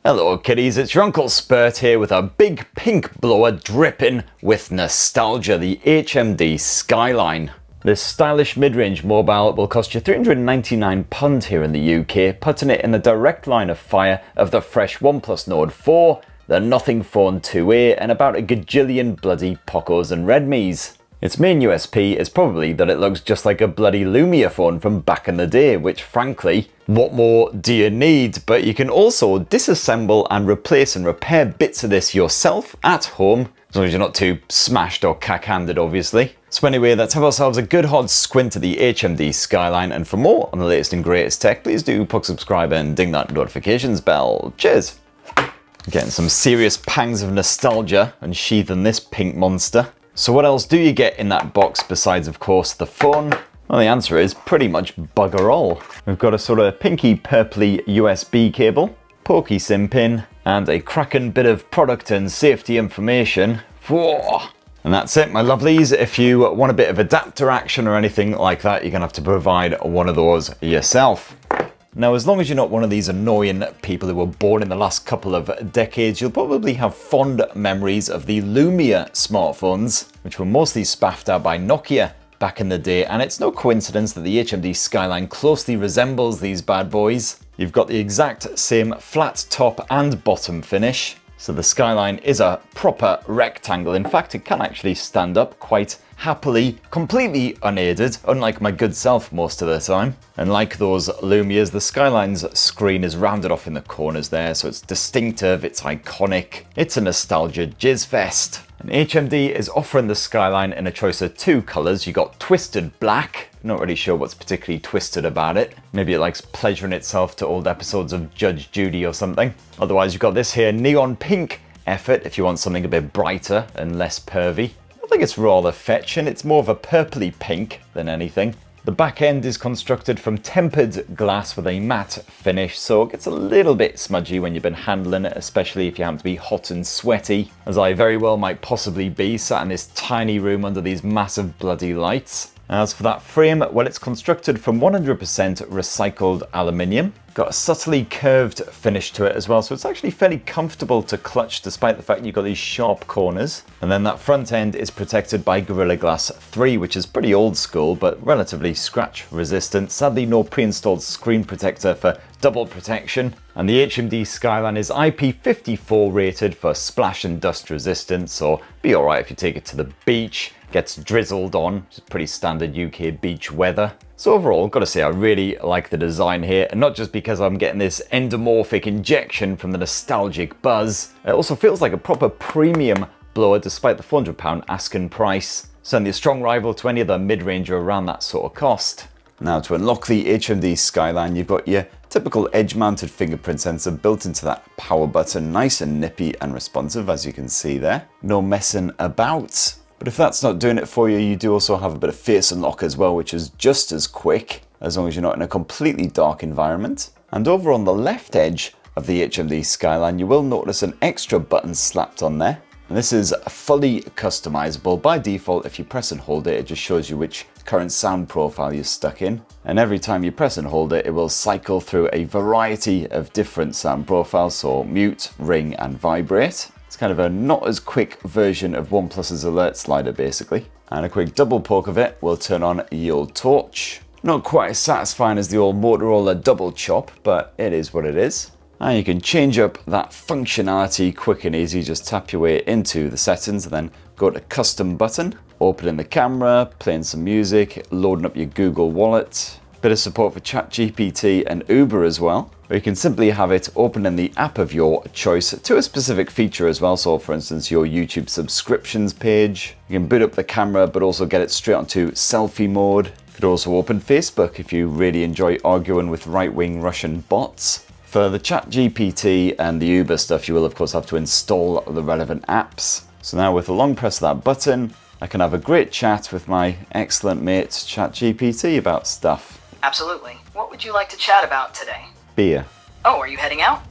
Hello kiddies, it's your Uncle Spurt here with a big pink blower dripping with nostalgia, the HMD Skyline. This stylish mid-range mobile will cost you £399 here in the UK, putting it in the direct line of fire of the fresh OnePlus Nord 4, the Nothing Phone 2A and about a gajillion bloody Pocos and Redmis. Its main USP is probably that it looks just like a bloody Lumia phone from back in the day, which frankly, what more do you need? But you can also disassemble and replace and repair bits of this yourself at home, as long as you're not too smashed or cack-handed obviously. So anyway, let's have ourselves a good hard squint at the HMD Skyline, and for more on the latest and greatest tech, please do subscribe and ding that notifications bell. Cheers! Getting some serious pangs of nostalgia unsheathing this pink monster. So what else do you get in that box besides, of course, the phone? Well, the answer is pretty much bugger all. We've got a sort of pinky purpley USB cable, pokey SIM pin, and a cracking bit of product and safety information. Whoa. And that's it, my lovelies. If you want a bit of adapter action or anything like that, you're gonna have to provide one of those yourself. Now, as long as you're not one of these annoying people who were born in the last couple of decades, you'll probably have fond memories of the Lumia smartphones, which were mostly spaffed out by Nokia back in the day, and it's no coincidence that the HMD Skyline closely resembles these bad boys. You've got the exact same flat top and bottom finish, so the Skyline is a proper rectangle. In fact, it can actually stand up quite happily, completely unaided, unlike my good self most of the time. And like those Lumias, the Skyline's screen is rounded off in the corners there, so it's distinctive, it's iconic, it's a nostalgia jizz fest. And HMD is offering the Skyline in a choice of two colours. You got Twisted Black, not really sure what's particularly twisted about it. Maybe it likes pleasuring itself to old episodes of Judge Judy or something. Otherwise you've got this here Neon Pink Effort if you want something a bit brighter and less pervy. I think it's rather fetching, it's more of a purpley pink than anything. The back end is constructed from tempered glass with a matte finish, so it gets a little bit smudgy when you've been handling it, especially if you happen to be hot and sweaty, as I very well might possibly be, sat in this tiny room under these massive bloody lights. As for that frame, well, it's constructed from 100% recycled aluminium. Got a subtly curved finish to it as well, so it's actually fairly comfortable to clutch despite the fact you've got these sharp corners. And then that front end is protected by Gorilla Glass 3, which is pretty old school but relatively scratch resistant. Sadly, no pre-installed screen protector for double protection. And the HMD Skyline is IP54 rated for splash and dust resistance, so be alright if you take it to the beach. Gets drizzled on, which is pretty standard UK beach weather. So overall, gotta say I really like the design here, and not just because I'm getting this endomorphic injection from the nostalgic buzz. It also feels like a proper premium blower despite the £400 asking price. Certainly a strong rival to any other mid-ranger around that sort of cost. Now to unlock the HMD Skyline, you've got your typical edge-mounted fingerprint sensor built into that power button, nice and nippy and responsive as you can see there. No messing about. But if that's not doing it for you, you do also have a bit of face unlock as well, which is just as quick, as long as you're not in a completely dark environment. And over on the left edge of the HMD Skyline, you will notice an extra button slapped on there. And this is fully customizable. By default, if you press and hold it, it just shows you which current sound profile you're stuck in. And every time you press and hold it, it will cycle through a variety of different sound profiles, so mute, ring, and vibrate. It's kind of a not as quick version of OnePlus's alert slider basically. And a quick double poke of it will turn on the old torch. Not quite as satisfying as the old Motorola double chop, but it is what it is. And you can change up that functionality quick and easy. Just tap your way into the settings and then go to custom button, opening the camera, playing some music, loading up your Google Wallet. Bit of support for ChatGPT and Uber as well. Or you can simply have it open in the app of your choice to a specific feature as well. So for instance, your YouTube subscriptions page. You can boot up the camera, but also get it straight onto selfie mode. You could also open Facebook if you really enjoy arguing with right-wing Russian bots. For the ChatGPT and the Uber stuff, you will of course have to install the relevant apps. So now with a long press of that button, I can have a great chat with my excellent mate ChatGPT about stuff. Absolutely. What would you like to chat about today? Beer. Oh, are you heading out?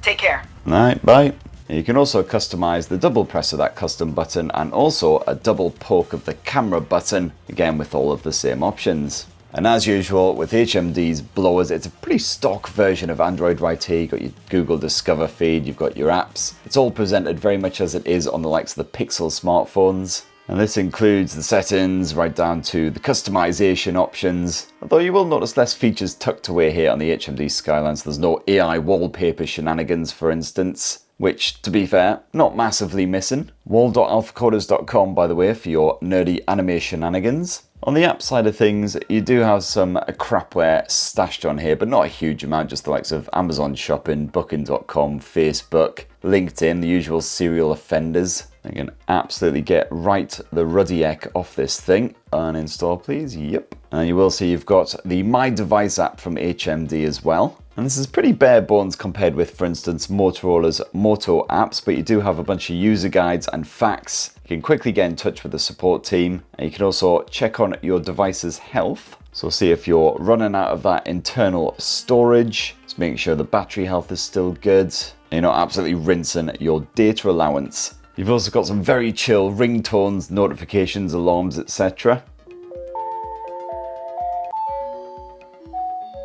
Take care. Alright, bye. You can also customize the double press of that custom button and also a double poke of the camera button, again with all of the same options. And as usual with HMD's blowers, it's a pretty stock version of Android right here. You've got your Google Discover feed, you've got your apps. It's all presented very much as it is on the likes of the Pixel smartphones. And this includes the settings right down to the customization options. Although you will notice less features tucked away here on the HMD Skyline. So there's no AI wallpaper shenanigans, for instance, which, to be fair, not massively missing. wall.alphacoders.com, by the way, for your nerdy anime shenanigans. On the app side of things, you do have some crapware stashed on here, but not a huge amount, just the likes of Amazon Shopping, Booking.com, Facebook, LinkedIn, the usual serial offenders. You can absolutely get right the ruddy heck off this thing. Uninstall, please. Yep. And you will see you've got the My Device app from HMD as well. And this is pretty bare bones compared with, for instance, Motorola's Moto apps, but you do have a bunch of user guides and facts. You can quickly get in touch with the support team, and you can also check on your device's health. So see if you're running out of that internal storage. Just making sure the battery health is still good, and you're not absolutely rinsing your data allowance. You've also got some very chill ringtones, notifications, alarms, etc.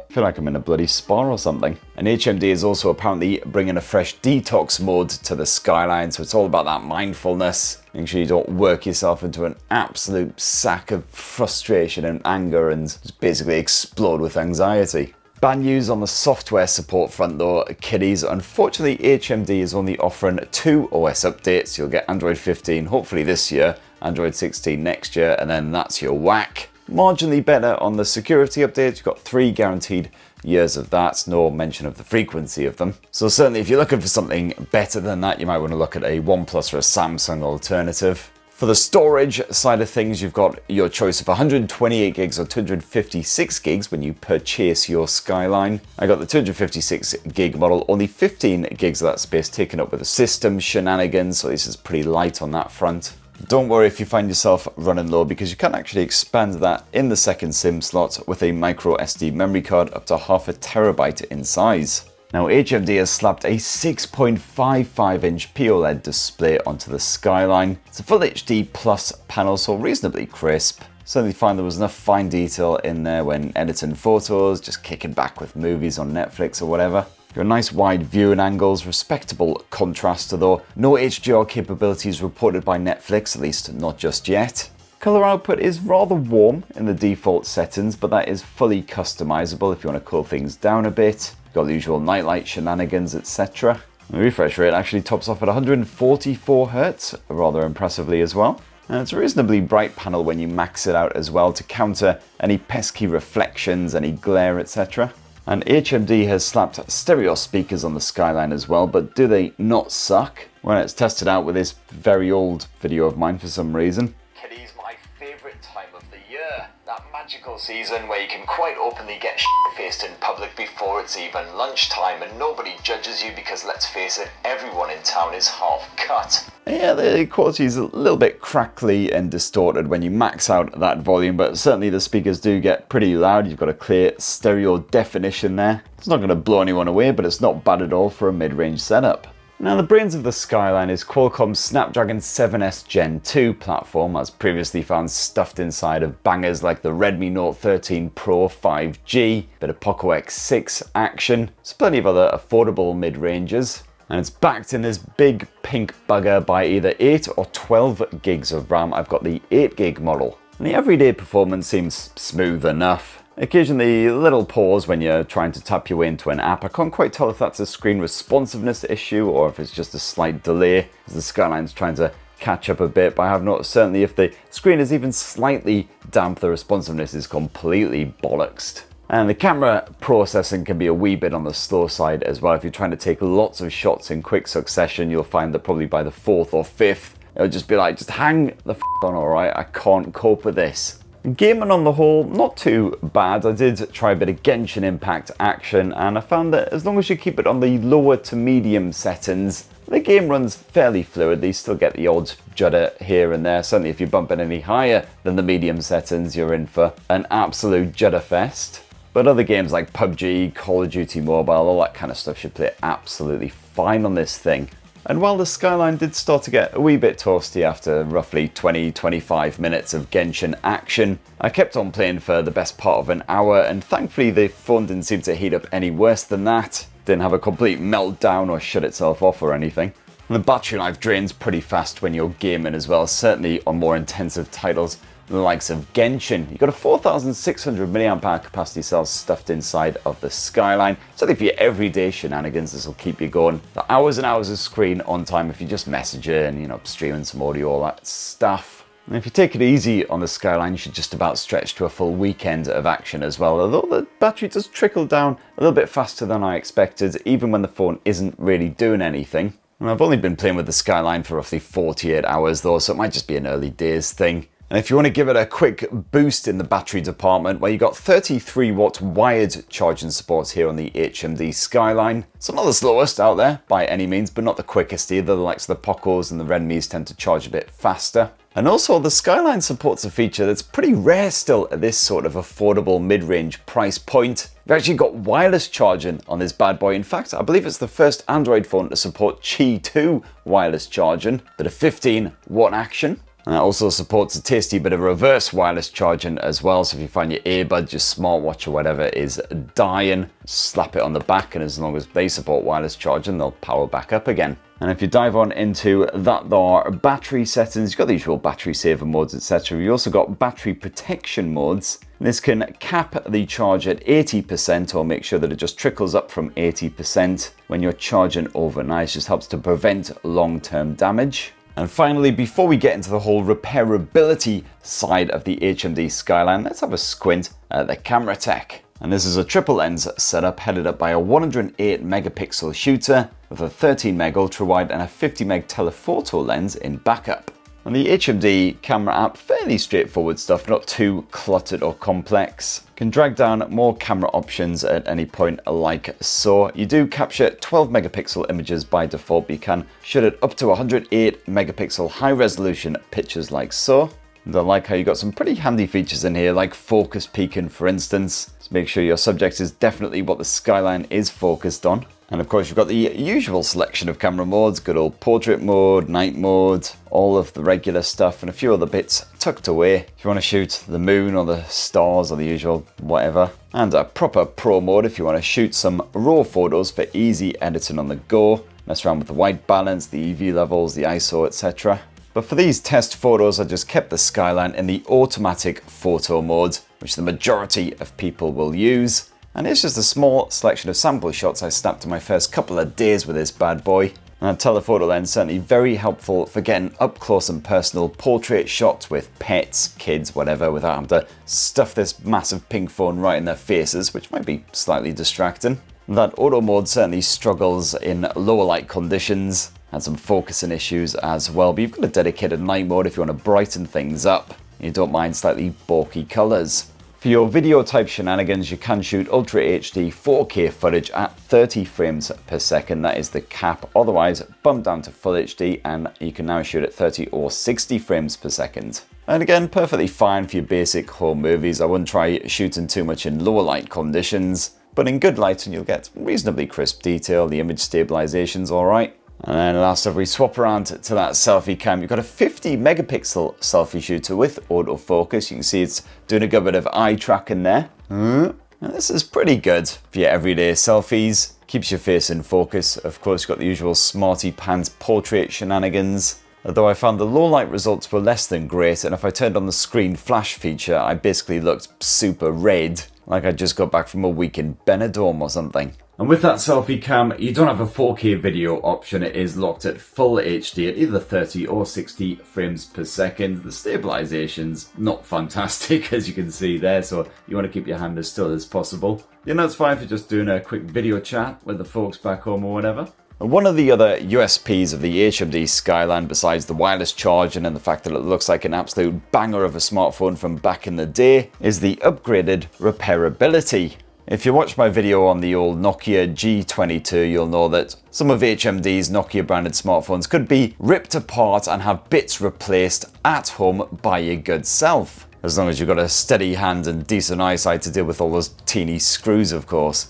I feel like I'm in a bloody spa or something. And HMD is also apparently bringing a fresh detox mode to the Skyline, so it's all about that mindfulness. Make sure you don't work yourself into an absolute sack of frustration and anger and just basically explode with anxiety. Bad news on the software support front though, kiddies. Unfortunately, HMD is only offering 2 OS updates. You'll get Android 15 hopefully this year, Android 16 next year, and then that's your whack. Marginally better on the security updates. You've got 3 guaranteed years of that, no mention of the frequency of them. So certainly if you're looking for something better than that, you might want to look at a OnePlus or a Samsung alternative. For the storage side of things, you've got your choice of 128 gigs or 256 gigs when you purchase your Skyline. I got the 256 gig model, only 15 gigs of that space taken up with the system shenanigans, so this is pretty light on that front. Don't worry if you find yourself running low, because you can actually expand that in the second SIM slot with a micro SD memory card up to half a terabyte in size. Now HMD has slapped a 6.55-inch POLED display onto the Skyline. It's a Full HD Plus panel, so reasonably crisp. Certainly find there was enough fine detail in there when editing photos, just kicking back with movies on Netflix or whatever. Got nice wide viewing angles, respectable contrast, although no HDR capabilities reported by Netflix, at least not just yet. Color output is rather warm in the default settings, but that is fully customizable if you want to cool things down a bit. Got the usual nightlight shenanigans, etc. The refresh rate actually tops off at 144 Hz, rather impressively as well. And it's a reasonably bright panel when you max it out as well to counter any pesky reflections, any glare, etc. And HMD has slapped stereo speakers on the Skyline as well, but do they not suck? Well, it's tested out with this very old video of mine for some reason. Kiddies, my favourite time of the year. That magical season where you can quite openly get shit-faced in public before it's even lunchtime and nobody judges you because, let's face it, everyone in town is half cut. Yeah, the quality is a little bit crackly and distorted when you max out that volume, but certainly the speakers do get pretty loud. You've got a clear stereo definition there. It's not going to blow anyone away, but it's not bad at all for a mid-range setup. Now, the brains of the Skyline is Qualcomm's Snapdragon 7S Gen 2 platform, as previously found stuffed inside of bangers like the Redmi Note 13 Pro 5G, bit of Poco X6 action, there's plenty of other affordable mid-ranges. And it's backed in this big pink bugger by either 8 or 12 gigs of RAM. I've got the 8 gig model. And the everyday performance seems smooth enough. Occasionally a little pause when you're trying to tap your way into an app. I can't quite tell if that's a screen responsiveness issue or if it's just a slight delay as the Skyline's trying to catch up a bit, but I have noticed certainly if the screen is even slightly damp, the responsiveness is completely bollocksed. And the camera processing can be a wee bit on the slow side as well. If you're trying to take lots of shots in quick succession, you'll find that probably by the 4th or 5th, it'll just be like, just hang the f on, alright, I can't cope with this. Gaming on the whole, not too bad. I did try a bit of Genshin Impact action, and I found that as long as you keep it on the lower to medium settings, the game runs fairly fluidly. You still get the odd judder here and there. Certainly if you bump it any higher than the medium settings, you're in for an absolute judder fest. But other games like PUBG, Call of Duty Mobile, all that kind of stuff should play absolutely fine on this thing. And while the Skyline did start to get a wee bit toasty after roughly 20-25 minutes of Genshin action, I kept on playing for the best part of an hour, and thankfully the phone didn't seem to heat up any worse than that. Didn't have a complete meltdown or shut itself off or anything. And the battery life drains pretty fast when you're gaming as well, certainly on more intensive titles. The likes of Genshin. You've got a 4,600 mAh capacity cell stuffed inside of the Skyline. So for your everyday shenanigans, this will keep you going. The hours and hours of screen on time if you just message it and, streaming some audio, all that stuff. And if you take it easy on the Skyline, you should just about stretch to a full weekend of action as well. Although the battery does trickle down a little bit faster than I expected, even when the phone isn't really doing anything. And I've only been playing with the Skyline for roughly 48 hours though, so it might just be an early days thing. And if you want to give it a quick boost in the battery department, well, you got 33 watt wired charging support here on the HMD Skyline. So not the slowest out there by any means, but not the quickest either. The likes of the Pocos and the Redmis tend to charge a bit faster. And also the Skyline supports a feature that's pretty rare still at this sort of affordable mid-range price point. We've actually got wireless charging on this bad boy. In fact, I believe it's the first Android phone to support Qi 2 wireless charging, but a 15 watt action. And it also supports a tasty bit of reverse wireless charging as well. So if you find your earbuds, your smartwatch or whatever is dying, slap it on the back, and as long as they support wireless charging, they'll power back up again. And if you dive on into that there battery settings, you've got the usual battery saver modes, etc. You also got battery protection modes. This can cap the charge at 80% or make sure that it just trickles up from 80% when you're charging overnight. It just helps to prevent long-term damage. And finally, before we get into the whole repairability side of the HMD Skyline, let's have a squint at the camera tech. And this is a triple lens setup headed up by a 108 megapixel shooter with a 13 meg ultra wide and a 50 meg telephoto lens in backup. And the HMD camera app, fairly straightforward stuff, not too cluttered or complex. Can drag down more camera options at any point like so. You do capture 12 megapixel images by default, but you can shoot it up to 108 megapixel high resolution pictures like so. And I like how you got some pretty handy features in here, like focus peaking for instance. So make sure your subject is definitely what the Skyline is focused on. And of course you've got the usual selection of camera modes, good old portrait mode, night mode, all of the regular stuff and a few other bits tucked away if you want to shoot the moon or the stars or the usual whatever. And a proper pro mode if you want to shoot some raw photos for easy editing on the go, mess around with the white balance, the EV levels, the ISO, etc. But for these test photos I just kept the Skyline in the automatic photo mode, which the majority of people will use. And it's just a small selection of sample shots I snapped in my first couple of days with this bad boy. And a telephoto lens certainly very helpful for getting up close and personal portrait shots with pets, kids, whatever, without having to stuff this massive pink phone right in their faces, which might be slightly distracting. That auto mode certainly struggles in lower light conditions, had some focusing issues as well, but you've got a dedicated night mode if you want to brighten things up. You don't mind slightly bulky colours. For your video type shenanigans, you can shoot Ultra HD 4K footage at 30 frames per second. That is the cap. Otherwise, bump down to Full HD and you can now shoot at 30 or 60 frames per second. And again, perfectly fine for your basic home movies. I wouldn't try shooting too much in lower light conditions, but in good lighting you'll get reasonably crisp detail. The image stabilization's alright. And then last, if we swap around to that selfie cam, you've got a 50 megapixel selfie shooter with autofocus. You can see it's doing a good bit of eye tracking there. And this is pretty good for your everyday selfies. Keeps your face in focus. Of course, you've got the usual smarty pants portrait shenanigans. Although I found the low light results were less than great, and if I turned on the screen flash feature, I basically looked super red, like I just got back from a week in Benidorm or something. And with that selfie cam, you don't have a 4K video option. It is locked at full HD at either 30 or 60 frames per second. The stabilization's not fantastic, as you can see there, so you want to keep your hand as still as possible. You know, it's fine for just doing a quick video chat with the folks back home or whatever. And one of the other USPs of the HMD Skyline, besides the wireless charging and the fact that it looks like an absolute banger of a smartphone from back in the day, is the upgraded repairability. If you watch my video on the old Nokia G22, you'll know that some of HMD's Nokia branded smartphones could be ripped apart and have bits replaced at home by your good self. As long as you've got a steady hand and decent eyesight to deal with all those teeny screws, of course.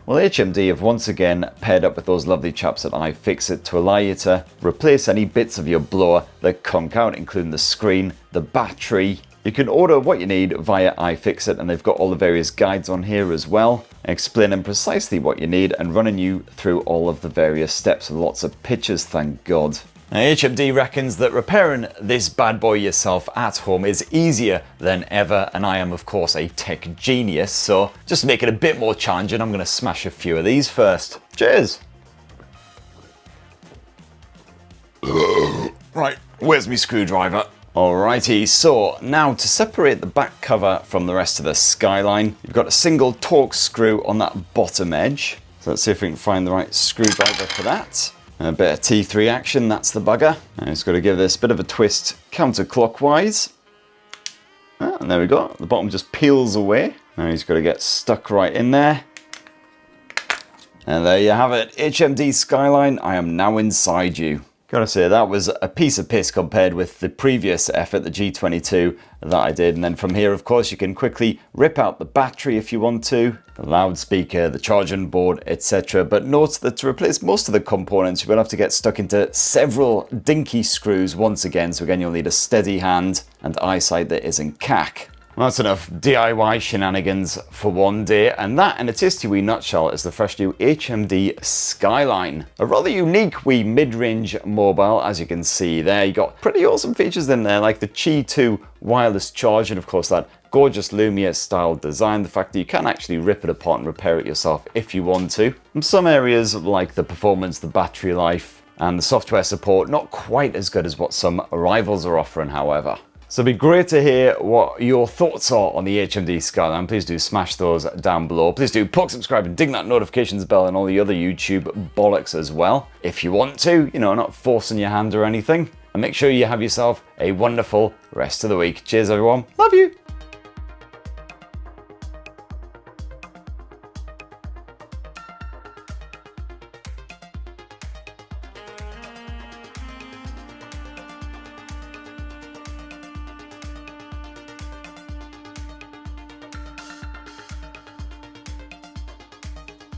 Well, HMD have once again paired up with those lovely chaps at iFixit to allow you to replace any bits of your blower that conk out, including the screen, the battery. You can order what you need via iFixit, and they've got all the various guides on here as well, explaining precisely what you need and running you through all of the various steps with lots of pictures, thank God. Now, HMD reckons that repairing this bad boy yourself at home is easier than ever, and I am of course a tech genius, so just to make it a bit more challenging, I'm going to smash a few of these first. Cheers! Right, where's my screwdriver? Alrighty, so now to separate the back cover from the rest of the Skyline, you've got a single Torx screw on that bottom edge. So let's see if we can find the right screwdriver for that. A bit of T3 action, that's the bugger. Now just got to give this a bit of a twist counterclockwise. And there we go, the bottom just peels away. Now he's got to get stuck right in there. And there you have it, HMD Skyline, I am now inside you. Gotta say, that was a piece of piss compared with the previous effort, the G22, that I did. And then from here, of course, you can quickly rip out the battery if you want to, the loudspeaker, the charging board, etc. But note that to replace most of the components, you will have to get stuck into several dinky screws once again. So again, you'll need a steady hand and eyesight that isn't cack. Well, that's enough DIY shenanigans for one day, and that in a tasty wee nutshell is the fresh new HMD Skyline. A rather unique wee mid-range mobile, as you can see there. You got pretty awesome features in there, like the Qi 2 wireless charge, and of course that gorgeous Lumia style design, the fact that you can actually rip it apart and repair it yourself if you want to. In some areas, like the performance, the battery life, and the software support, not quite as good as what some rivals are offering, however. So it'd be great to hear what your thoughts are on the HMD Skyline. Please do smash those down below. Please do poke, subscribe, and ding that notifications bell and all the other YouTube bollocks as well. If you want to, you know, not forcing your hand or anything. And make sure you have yourself a wonderful rest of the week. Cheers, everyone. Love you.